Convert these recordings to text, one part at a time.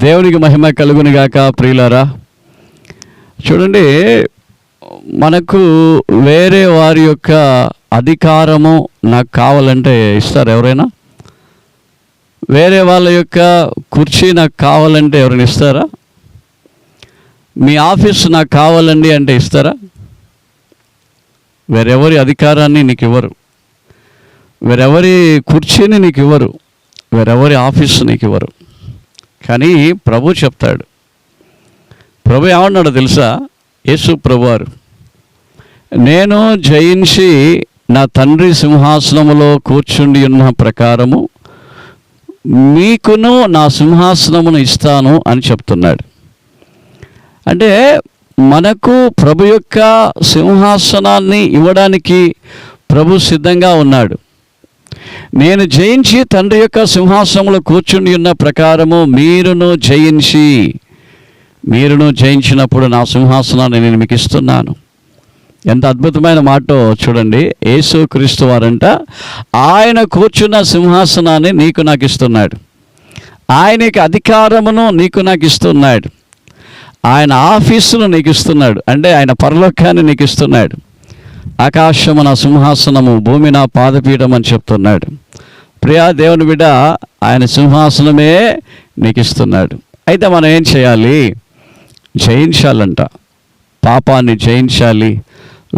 దేవునికి మహిమ కలుగునుగాక. ప్రియులారా, చూడండి, మనకు వేరే వారి యొక్క అధికారము నాకు కావాలంటే ఇస్తారు ఎవరైనా? వేరే వాళ్ళ యొక్క కుర్చీ నాకు కావాలంటే ఎవరైనా ఇస్తారా? మీ ఆఫీస్ నాకు కావాలండి అంటే ఇస్తారా? వేరెవరి అధికారాన్ని నీకు ఇవ్వరు, వేరెవరి కుర్చీని నీకు ఇవ్వరు, వేరెవరి ఆఫీస్ నీకు ఇవ్వరు. కానీ ప్రభు చెప్తాడు. ప్రభు ఏమన్నాడో తెలుసా? యేసు ప్రభువారు, నేను జయించి నా తండ్రి సింహాసనములో కూర్చుండి ఉన్న ప్రకారము మీకును నా సింహాసనమును ఇస్తాను అని చెప్తున్నాడు. అంటే మనకు ప్రభు యొక్క సింహాసనాన్ని ఇవ్వడానికి ప్రభు సిద్ధంగా ఉన్నాడు. నేను జయించి తండ్రి యొక్క సింహాసనంలో కూర్చుని ఉన్న ప్రకారము మీరును జయించినప్పుడు నా సింహాసనాన్ని నేను మీకు ఇస్తున్నాను. ఎంత అద్భుతమైన మాటో చూడండి. యేసు క్రీస్తు వారంట ఆయన కూర్చున్న సింహాసనాన్ని నీకు నాకు ఇస్తున్నాడు. ఆయనకి అధికారమును నీకు నాకు ఇస్తున్నాడు. ఆయన ఆఫీసును నీకు ఇస్తున్నాడు. అంటే ఆయన పరలోకాన్ని నీకు ఇస్తున్నాడు. ఆకాశము నా సింహాసనము, భూమి నా పాదపీఠం అని చెప్తున్నాడు. ప్రియా దేవుని బిడ్డ, ఆయన సింహాసనమే నీకు ఇస్తున్నాడు. అయితే మనం ఏం చేయాలి? జయించాలంట. పాపాన్ని జయించాలి,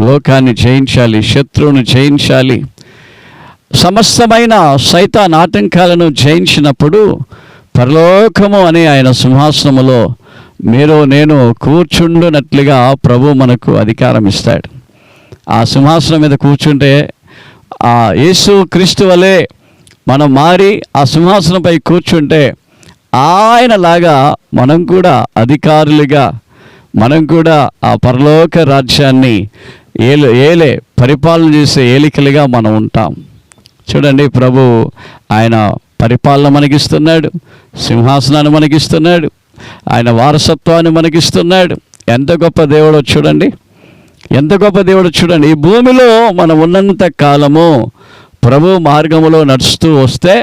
లోకాన్ని జయించాలి, శత్రువును జయించాలి. సమస్తమైన సైతాన్ ఆటంకాలను జయించినప్పుడు పరలోకము అనే ఆయన సింహాసనములో మీరు నేను కూర్చుండునట్లుగా ప్రభు మనకు అధికారం ఇస్తాడు. ఆ సింహాసనం మీద కూర్చుంటే ఆ యేసు క్రీస్తు వలె మనం మారి ఆ సింహాసనంపై కూర్చుంటే ఆయనలాగా మనం కూడా అధికారులుగా, మనం కూడా ఆ పరలోక రాజ్యాన్ని ఏలే పరిపాలన చేసే ఏలికలుగా మనం ఉంటాం. చూడండి, ప్రభు ఆయన పరిపాలన మనకిస్తున్నాడు, సింహాసనాన్ని మనకిస్తున్నాడు, ఆయన వారసత్వాన్ని మనకిస్తున్నాడు. ఎంత గొప్ప దేవుడో చూడండి, ఎంత గొప్ప దేవుడు చూడండి. ఈ భూమిలో మనం ఉన్నంత కాలము ప్రభు మార్గములో నడుస్తూ వస్తే,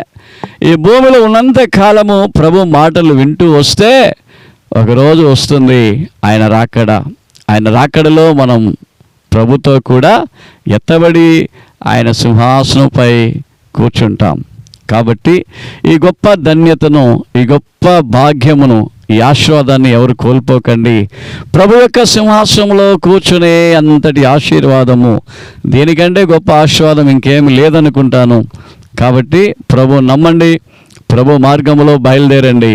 ఈ భూమిలో ఉన్నంత కాలము ప్రభు మాటలు వింటూ వస్తే, ఒకరోజు వస్తుంది ఆయన రాకడ. ఆయన రాకడలో మనం ప్రభుతో కూడా ఎత్తబడి ఆయన సింహాసనంపై కూర్చుంటాం. కాబట్టి ఈ గొప్ప ధన్యతను, ఈ గొప్ప భాగ్యమును, ఈ ఆశీర్వాదాన్ని ఎవరు కోల్పోకండి. ప్రభు యొక్క సింహాసనంలో కూర్చునే అంతటి ఆశీర్వాదము, దీనికంటే గొప్ప ఆశీర్వాదం ఇంకేమి లేదనుకుంటాను. కాబట్టి ప్రభు నమ్మండి, ప్రభు మార్గములో బయలుదేరండి.